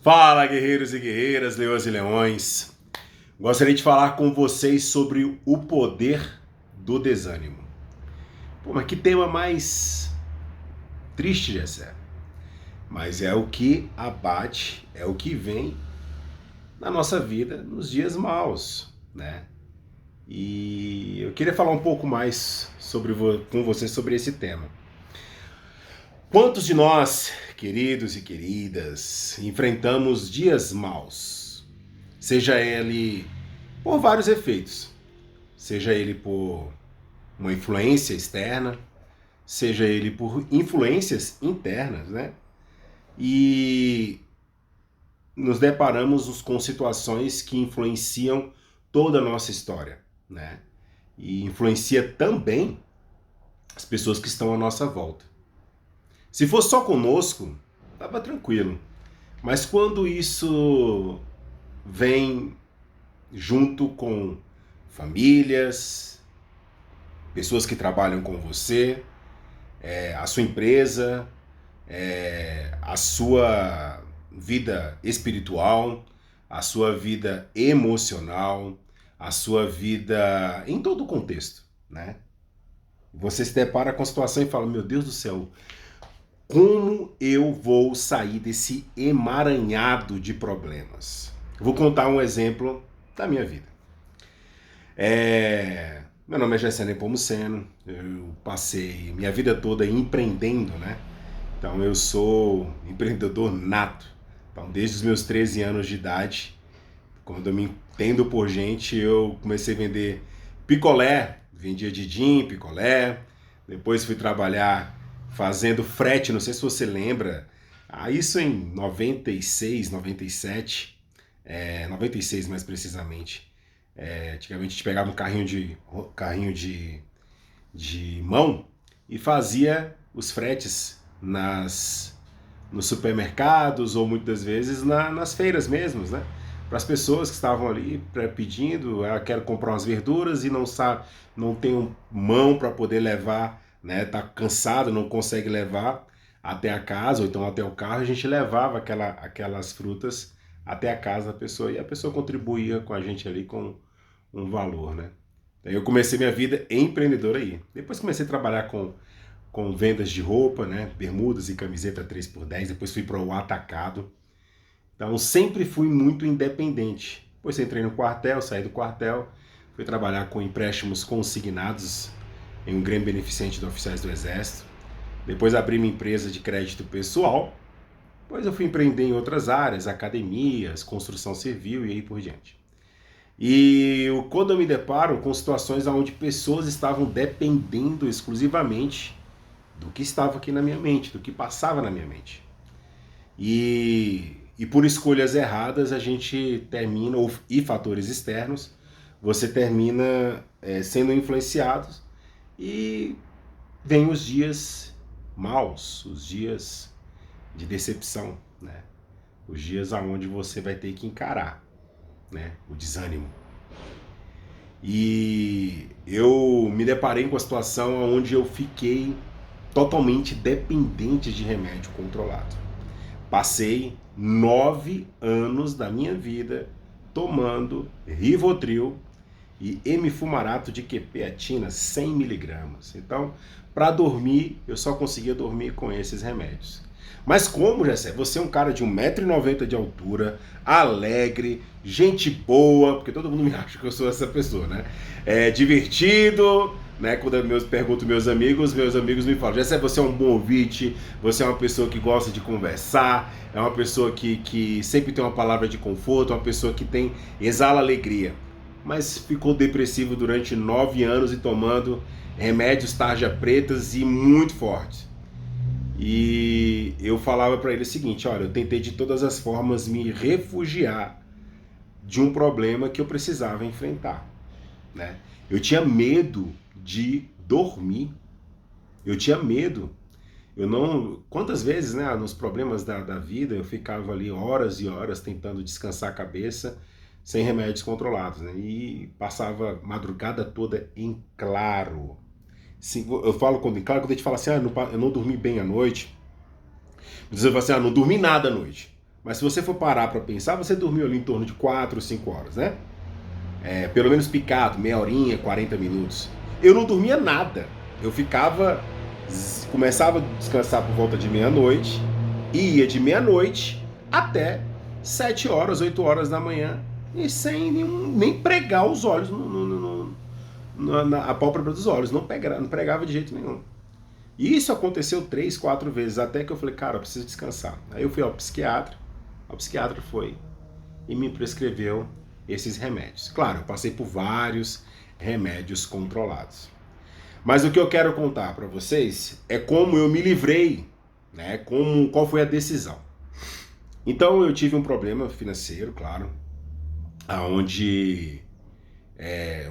Fala, guerreiros e guerreiras, leões e leões. Gostaria de falar com vocês sobre o poder do desânimo. Pô, mas que tema mais triste, Jessé. Mas é o que abate, é o que vem na nossa vida nos dias maus, né? E eu queria falar um pouco mais com você sobre esse tema. Quantos de nós, queridos e queridas, enfrentamos dias maus? Seja ele por vários efeitos, seja ele por uma influência externa, seja ele por influências internas, né? E nos deparamos com situações que influenciam toda a nossa história, né? E influencia também as pessoas que estão à nossa volta. Se fosse só conosco, tava tranquilo. Mas quando isso vem junto com famílias, pessoas que trabalham com você, a sua empresa, a sua vida espiritual, a sua vida emocional, a sua vida em todo o contexto, né? Você se depara com a situação e fala, meu Deus do céu, como eu vou sair desse emaranhado de problemas? Vou contar um exemplo da minha vida. Meu nome é Gessé Nepomuceno, eu passei minha vida toda empreendendo, né? Então eu sou empreendedor nato. Então desde os meus 13 anos de idade, quando eu me entendo por gente, eu comecei a vender picolé, vendia din, picolé, depois fui trabalhar fazendo frete, não sei se você lembra, isso em 96, 97, 96 mais precisamente. Antigamente a gente pegava um carrinho de mão e fazia os fretes nos supermercados ou muitas vezes nas feiras mesmo, né? Para as pessoas que estavam ali pedindo, quero comprar umas verduras e não tem mão para poder levar, né? Tá cansado, não consegue levar até a casa ou então até o carro, a gente levava aquelas frutas até a casa da pessoa e a pessoa contribuía com a gente ali com um valor, né? Daí eu comecei minha vida empreendedor aí. Depois comecei a trabalhar com vendas de roupa, né? Bermudas e camiseta 3x10. Depois fui para o atacado. Então sempre fui muito independente. Depois entrei no quartel, saí do quartel, fui trabalhar com empréstimos consignados em um Grêmio Beneficente de Oficiais do Exército. Depois abri minha empresa de crédito pessoal. Depois eu fui empreender em outras áreas, academias, construção civil e aí por diante. E quando eu me deparo com situações onde pessoas estavam dependendo exclusivamente do que estava aqui na minha mente, do que passava na minha mente. E por escolhas erradas a gente termina, e fatores externos, você termina sendo influenciado e vem os dias maus, os dias de decepção, né? Os dias onde você vai ter que encarar, né? O desânimo. E eu me deparei com a situação onde eu fiquei totalmente dependente de remédio controlado. Passei 9 anos da minha vida tomando Rivotril e hemifumarato de quercetina 100 miligramas. Então, para dormir, eu só conseguia dormir com esses remédios. Mas como, Jessé, você é um cara de 1,90 m de altura, alegre, gente boa, porque todo mundo me acha que eu sou essa pessoa, né? Divertido, né? Quando eu pergunto meus amigos me falam, Jessé, você é um bom ouvinte, você é uma pessoa que gosta de conversar, é uma pessoa que sempre tem uma palavra de conforto, uma pessoa que exala alegria. Mas ficou depressivo durante 9 anos e tomando remédios tarja pretas e muito fortes. E eu falava para ele o seguinte, olha, eu tentei de todas as formas me refugiar de um problema que eu precisava enfrentar, né? Eu tinha medo de dormir, eu tinha medo. Quantas vezes, né, nos problemas da vida, eu ficava ali horas e horas tentando descansar a cabeça sem remédios controlados, né? E passava a madrugada toda em claro. Eu falo quando em claro, quando a gente fala assim, eu não dormi bem à noite, você fala assim, não dormi nada à noite. Mas se você for parar para pensar, você dormiu ali em torno de 4 ou 5 horas, né? Pelo menos picado, meia horinha, 40 minutos. Eu não dormia nada. Eu começava a descansar por volta de meia-noite, e ia de meia-noite até 7 horas, 8 horas da manhã, e sem nem pregar os olhos na pálpebra dos olhos. Não pregava de jeito nenhum. E isso aconteceu 3, 4 vezes, até que eu falei, cara, eu preciso descansar. Aí eu fui ao psiquiatra, o psiquiatra foi e me prescreveu esses remédios. Claro, eu passei por vários remédios controlados. Mas o que eu quero contar para vocês é como eu me livrei, né? Qual foi a decisão. Então eu tive um problema financeiro, claro, aonde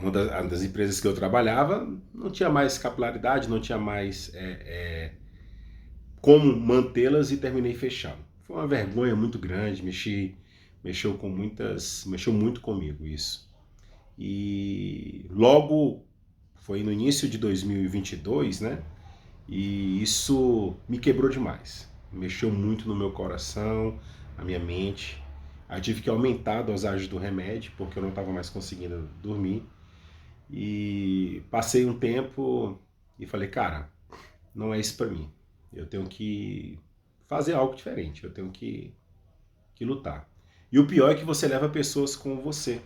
uma das empresas que eu trabalhava não tinha mais capilaridade, não tinha mais como mantê-las, e terminei fechando. Foi uma vergonha muito grande, mexeu muito comigo isso. E logo foi no início de 2022, né? E isso me quebrou demais. Mexeu muito no meu coração, na minha mente. Aí tive que aumentar a dosagem do remédio, porque eu não estava mais conseguindo dormir. E passei um tempo e falei, cara, não é isso para mim. Eu tenho que fazer algo diferente, eu tenho que lutar. E o pior é que você leva pessoas com você,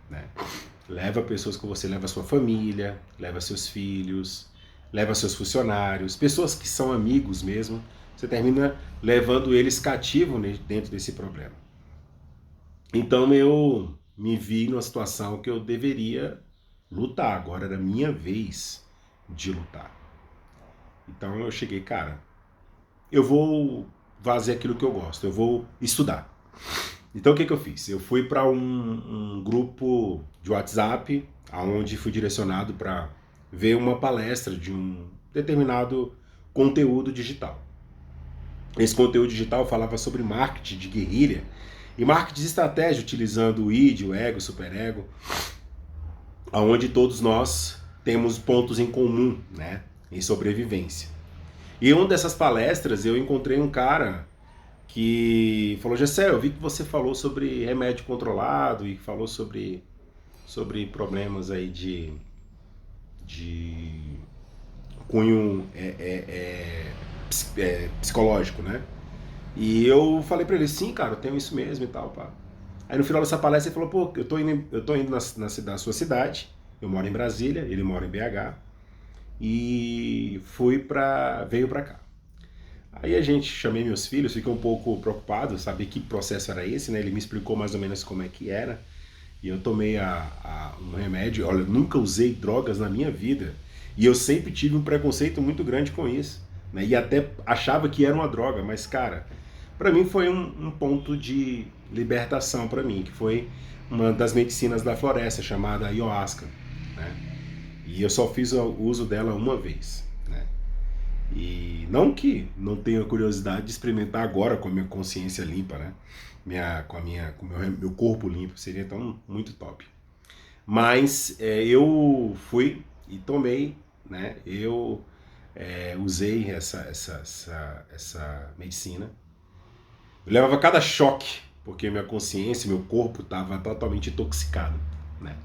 né? Leva pessoas com você, leva sua família, leva seus filhos, leva seus funcionários, pessoas que são amigos mesmo. Você termina levando eles cativos dentro desse problema. Então eu me vi numa situação que eu deveria lutar. Agora era minha vez de lutar. Então eu cheguei, cara, eu vou fazer aquilo que eu gosto, eu vou estudar. Então o que eu fiz? Eu fui para um grupo de WhatsApp, onde fui direcionado para ver uma palestra de um determinado conteúdo digital. Esse conteúdo digital falava sobre marketing de guerrilha e marketing de estratégia, utilizando o id, o ego, o superego, onde todos nós temos pontos em comum, né, em sobrevivência. E em uma dessas palestras eu encontrei um cara que falou, Gessé, eu vi que você falou sobre remédio controlado e falou sobre problemas aí de cunho psicológico, né? E eu falei pra ele, sim, cara, eu tenho isso mesmo e tal, pá. Aí no final dessa palestra ele falou, pô, eu tô indo na sua cidade, eu moro em Brasília, ele mora em BH, e veio pra cá. Aí chamei meus filhos, fiquei um pouco preocupado, saber que processo era esse, né? Ele me explicou mais ou menos como é que era. E eu tomei um remédio. Olha, eu nunca usei drogas na minha vida. E eu sempre tive um preconceito muito grande com isso, né? E até achava que era uma droga, mas, cara, para mim foi um ponto de libertação para mim, que foi uma das medicinas da floresta, chamada ayahuasca, né? E eu só fiz o uso dela uma vez, né? E não que não tenha curiosidade de experimentar agora com a minha consciência limpa, né? Com meu corpo limpo, seria tão muito top. Mas eu fui e tomei, né? Eu usei essa medicina. Eu levava cada choque, porque minha consciência, meu corpo estava totalmente intoxicado, né?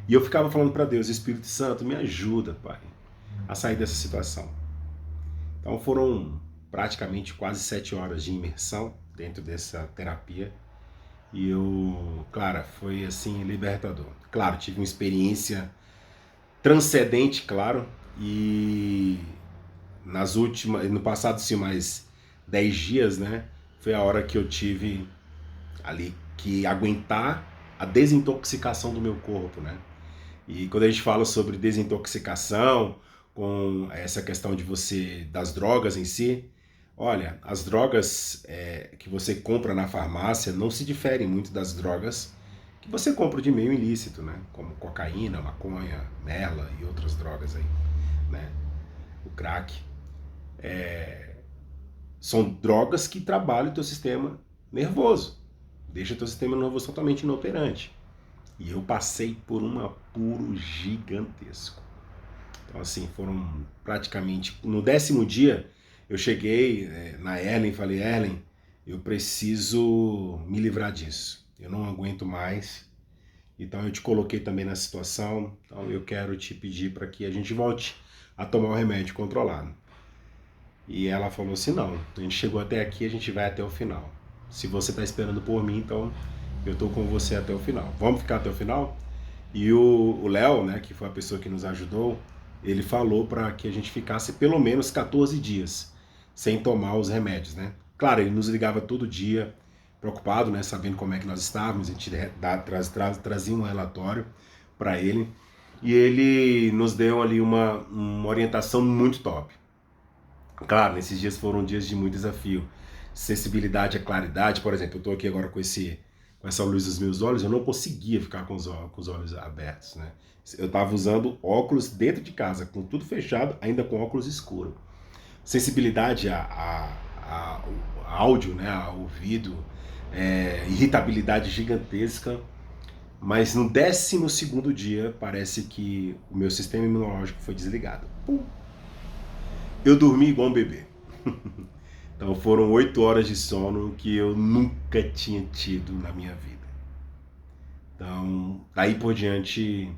E eu ficava falando para Deus, Espírito Santo, me ajuda, Pai, a sair dessa situação. Então foram praticamente quase 7 horas de imersão dentro dessa terapia. E claro, foi assim, libertador. Claro, tive uma experiência transcendente, claro. E no passado, assim, mais 10 dias, né? Foi a hora que eu tive ali que aguentar a desintoxicação do meu corpo, né? E quando a gente fala sobre desintoxicação, com essa questão das drogas em si, olha, as drogas que você compra na farmácia não se diferem muito das drogas que você compra de meio ilícito, né? Como cocaína, maconha, mela e outras drogas aí, né? O crack. São drogas que trabalham o teu sistema nervoso, deixa o teu sistema nervoso totalmente inoperante. E eu passei por um apuro gigantesco. Então, assim, foram praticamente... No 10º dia, eu cheguei na Erlen e falei, Erlen, eu preciso me livrar disso. Eu não aguento mais. Então eu te coloquei também na situação. Então eu quero te pedir para que a gente volte a tomar o remédio controlado. E ela falou assim, não, a gente chegou até aqui, a gente vai até o final. Se você está esperando por mim, então eu estou com você até o final. Vamos ficar até o final? E o Léo, né, que foi a pessoa que nos ajudou, ele falou para que a gente ficasse pelo menos 14 dias sem tomar os remédios, né? Claro, ele nos ligava todo dia, preocupado, né, sabendo como é que nós estávamos, a gente trazia um relatório para ele e ele nos deu ali uma orientação muito top. Claro, nesses dias foram dias de muito desafio. Sensibilidade à claridade, por exemplo, eu estou aqui agora com essa luz dos meus olhos, eu não conseguia ficar com os olhos abertos, né? Eu estava usando óculos dentro de casa, com tudo fechado, ainda com óculos escuro. Sensibilidade a áudio, né, a ouvido, irritabilidade gigantesca, mas no 12º dia parece que o meu sistema imunológico foi desligado. Pum. Eu dormi igual um bebê. Então foram 8 horas de sono que eu nunca tinha tido na minha vida. Então, daí por diante,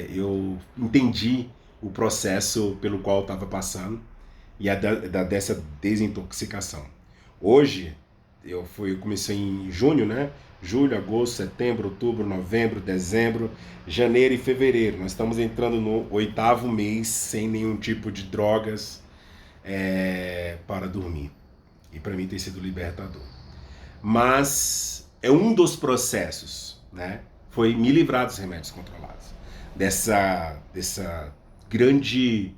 eu entendi o processo pelo qual eu estava passando e dessa desintoxicação. Hoje, eu comecei em junho, né? Julho, agosto, setembro, outubro, novembro, dezembro, janeiro e fevereiro. Nós estamos entrando no 8º mês sem nenhum tipo de drogas para dormir. E para mim tem sido libertador. Mas é um dos processos, né? Foi me livrar dos remédios controlados. Dessa grande